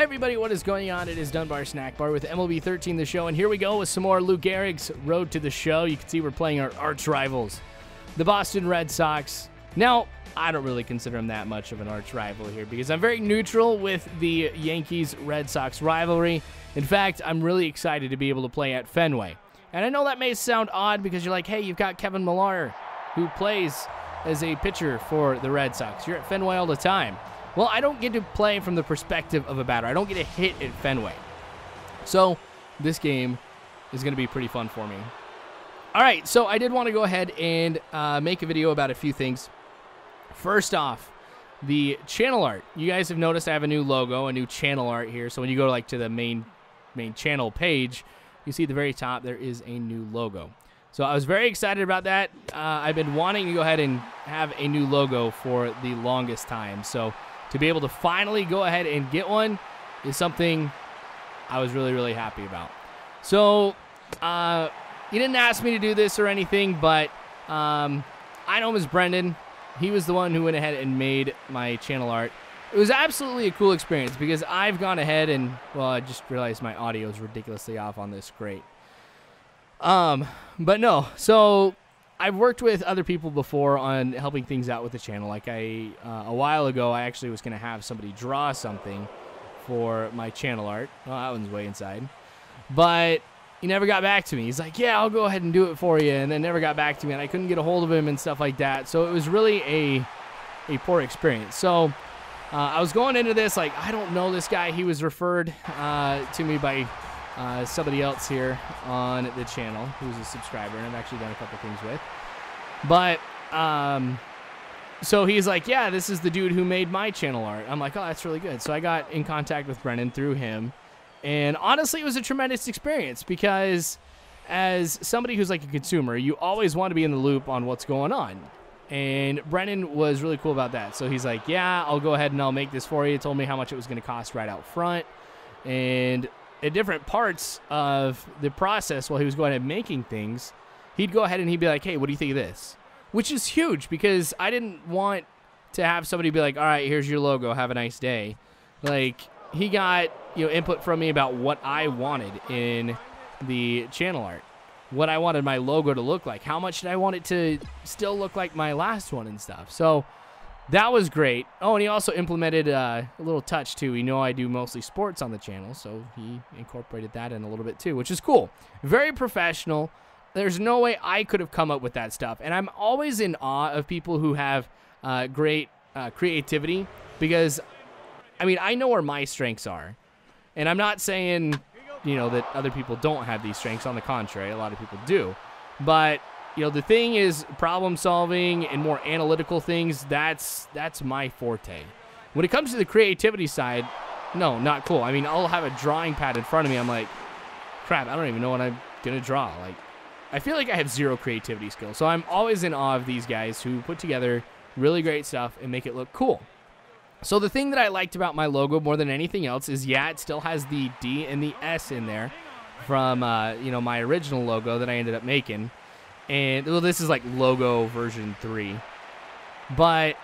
everybody, what is going on? It is Dunbar Snackbar with MLB 13 the show, and here we go with some more Lou Gehrig's Road to the Show. You can see we're playing our arch rivals, the Boston Red Sox. Now, I don't really consider them that much of an arch rival here because I'm very neutral with the Yankees-Red Sox rivalry. In fact, I'm really excited to be able to play at Fenway. And I know that may sound odd because you're like, hey, you've got Kevin Millar, who plays as a pitcher for the Red Sox. You're at Fenway all the time. Well, I don't get to play from the perspective of a batter. I don't get to hit at Fenway. So this game is going to be pretty fun for me. All right, so I did want to go ahead and make a video about a few things. First off, the channel art. You guys have noticed I have a new logo, a new channel art here. So when you go to the main channel page, you see at the very top there is a new logo. So I was very excited about that. I've been wanting to go ahead and have a new logo for the longest time. So to be able to finally go ahead and get one is something I was really, really happy about. So you didn't ask me to do this or anything, but I know him as Brendan. He was the one who went ahead and made my channel art. It was absolutely a cool experience because I've gone ahead and, well, I just realized my audio is ridiculously off on this. Great. But no, so I've worked with other people before on helping things out with the channel. Like a while ago, I actually was going to have somebody draw something for my channel art. Well, that one's way inside. But he never got back to me. He's like, yeah, I'll go ahead and do it for you. And then never got back to me, and I couldn't get a hold of him and stuff like that. So it was really a poor experience. So I was going into this like, I don't know this guy. He was referred to me by somebody else here on the channel who's a subscriber, and I've actually done a couple things with. But so he's like, yeah, this is the dude who made my channel art. I'm like, oh, that's really good. So I got in contact with Brendan through him, and honestly, it was a tremendous experience because as somebody who's like a consumer, you always want to be in the loop on what's going on. And Brendan was really cool about that. So he's like, yeah, I'll go ahead and I'll make this for you. He told me how much it was going to cost right out front. And at different parts of the process while he was going ahead and making things, he'd go ahead and he'd be like, hey, what do you think of this? Which is huge because I didn't want to have somebody be like, all right, here's your logo, have a nice day. Like, he got, input from me about what I wanted in the channel art, what I wanted my logo to look like, how much did I want it to still look like my last one and stuff. So that was great. Oh, and he also implemented a little touch, too. I do mostly sports on the channel, so he incorporated that in a little bit, too, which is cool. Very professional. There's no way I could have come up with that stuff. And I'm always in awe of people who have great creativity because, I know where my strengths are. And I'm not saying, that other people don't have these strengths. On the contrary, a lot of people do. But the thing is problem solving and more analytical things, that's my forte. When it comes to the creativity side, no, not cool. I'll have a drawing pad in front of me. I'm like, crap, I don't even know what I'm going to draw. Like, I feel like I have zero creativity skills. So I'm always in awe of these guys who put together really great stuff and make it look cool. So the thing that I liked about my logo more than anything else is, yeah, it still has the D and the S in there from, my original logo that I ended up making. And, well, this is like logo version 3. But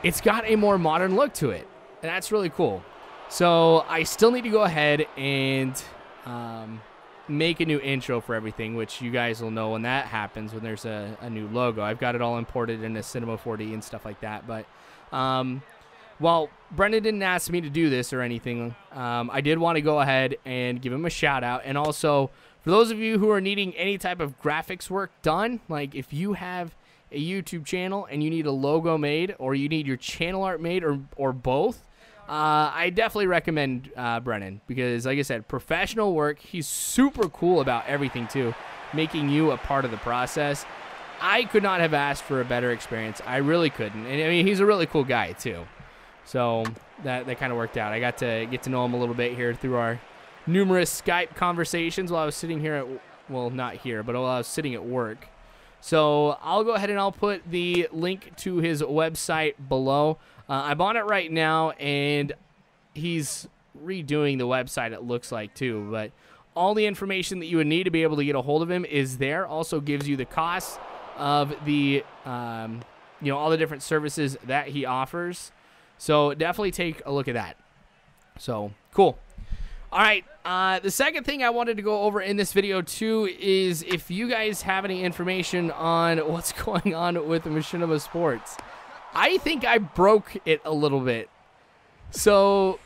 it's got a more modern look to it. And that's really cool. So I still need to go ahead and make a new intro for everything, which you guys will know when that happens, when there's a new logo. I've got it all imported into Cinema 4D and stuff like that. But while Brendan didn't ask me to do this or anything, I did want to go ahead and give him a shout out. And also, for those of you who are needing any type of graphics work done, like if you have a YouTube channel and you need a logo made or you need your channel art made or both, I definitely recommend Brennan because, like I said, professional work. He's super cool about everything, too, making you a part of the process. I could not have asked for a better experience. I really couldn't. And, he's a really cool guy, too. So that kind of worked out. I got to get to know him a little bit here through our numerous Skype conversations while I was sitting here not here, but while I was sitting at work. So I'll go ahead and I'll put the link to his website below. I'm on it right now, and he's redoing the website, it looks like, too. But all the information that you would need to be able to get a hold of him is there. Also gives you the cost of the, all the different services that he offers. So definitely take a look at that. So, cool. All right, the second thing I wanted to go over in this video, too, is if you guys have any information on what's going on with Machinima Sports. I think I broke it a little bit. So,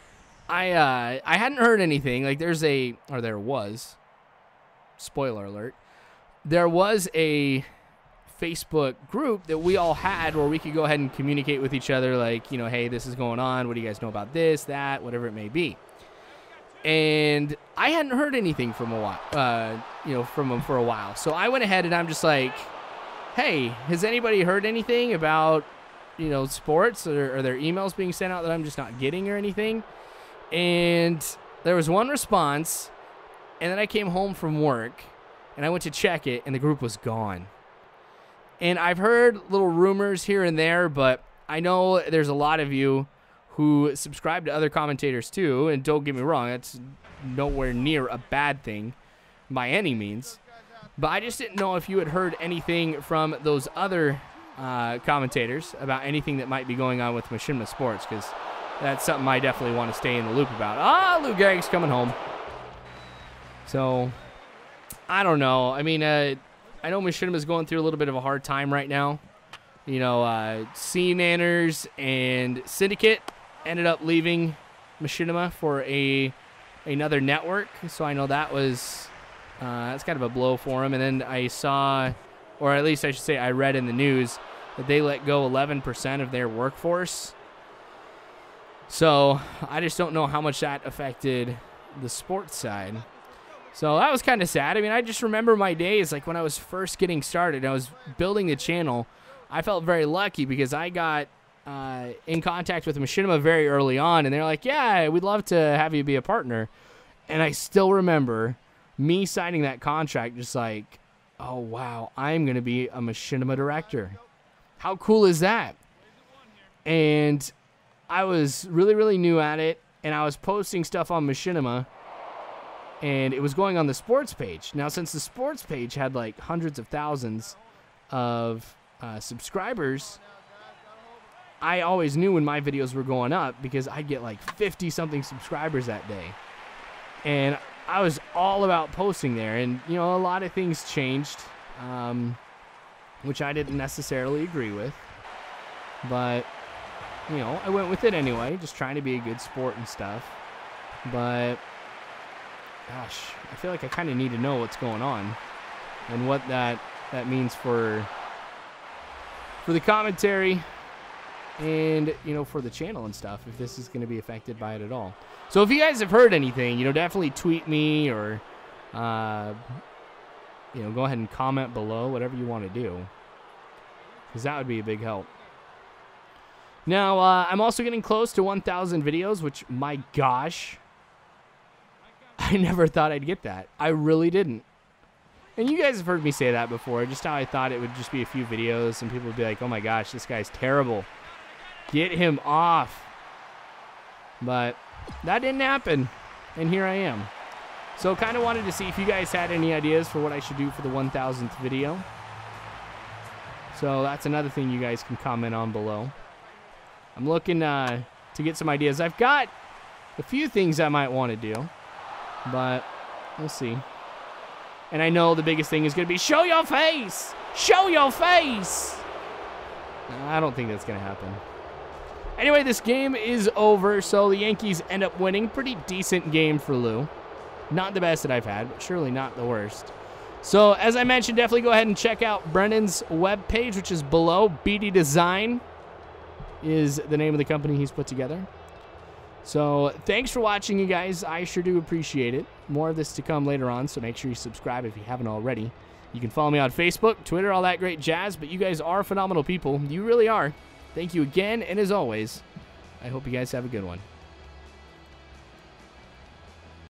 I hadn't heard anything. Like, there was, spoiler alert, there was a Facebook group that we all had where we could go ahead and communicate with each other, like, you know, hey, this is going on. What do you guys know about this, that, whatever it may be. And I hadn't heard anything from from them for a while. So I went ahead and I'm just like, hey, has anybody heard anything about, sports or are there emails being sent out that I'm just not getting or anything? And there was one response, and then I came home from work and I went to check it and the group was gone. And I've heard little rumors here and there, but I know there's a lot of you who subscribe to other commentators too, and don't get me wrong, that's nowhere near a bad thing by any means. But I just didn't know if you had heard anything from those other commentators about anything that might be going on with Machinima Sports, because that's something I definitely want to stay in the loop about. Lou Gehrig's coming home. So, I don't know. I mean, I know Machinima's going through a little bit of a hard time right now. C-Nanners and Syndicate ended up leaving Machinima for another network, so I know that was that's kind of a blow for him. And then I saw, or at least I should say I read in the news, that they let go 11% of their workforce. So I just don't know how much that affected the sports side. So that was kind of sad. I mean, I just remember my days, like when I was first getting started, I was building the channel. I felt very lucky because I got in contact with Machinima very early on, and they're like, yeah, we'd love to have you be a partner. And I still remember me signing that contract just like, oh, wow, I'm going to be a Machinima director. How cool is that? And I was really, really new at it, and I was posting stuff on Machinima, and it was going on the sports page. Now, since the sports page had like hundreds of thousands of subscribers, I always knew when my videos were going up because I'd get like 50-something subscribers that day. And I was all about posting there. And, a lot of things changed, which I didn't necessarily agree with. But, I went with it anyway, just trying to be a good sport and stuff. But, gosh, I feel like I kind of need to know what's going on and what that means for the commentary and, for the channel and stuff, if this is going to be affected by it at all. So if you guys have heard anything, definitely tweet me or, go ahead and comment below, whatever you want to do, because that would be a big help. Now, I'm also getting close to 1,000 videos, which, my gosh, I never thought I'd get that. I really didn't. And you guys have heard me say that before, just how I thought it would just be a few videos and people would be like, oh my gosh, this guy's terrible. Get him off. But that didn't happen, and here I am. So kind of wanted to see if you guys had any ideas for what I should do for the 1,000th video. So that's another thing you guys can comment on below. I'm looking to get some ideas. I've got a few things I might want to do, but we'll see. And I know the biggest thing is going to be show your face! Show your face! I don't think that's going to happen. Anyway, this game is over, so the Yankees end up winning. Pretty decent game for Lou. Not the best that I've had, but surely not the worst. So, as I mentioned, definitely go ahead and check out Brennan's webpage, which is below. BD Design is the name of the company he's put together. So, thanks for watching, you guys. I sure do appreciate it. More of this to come later on, so make sure you subscribe if you haven't already. You can follow me on Facebook, Twitter, all that great jazz, but you guys are phenomenal people. You really are. Thank you again, and as always, I hope you guys have a good one.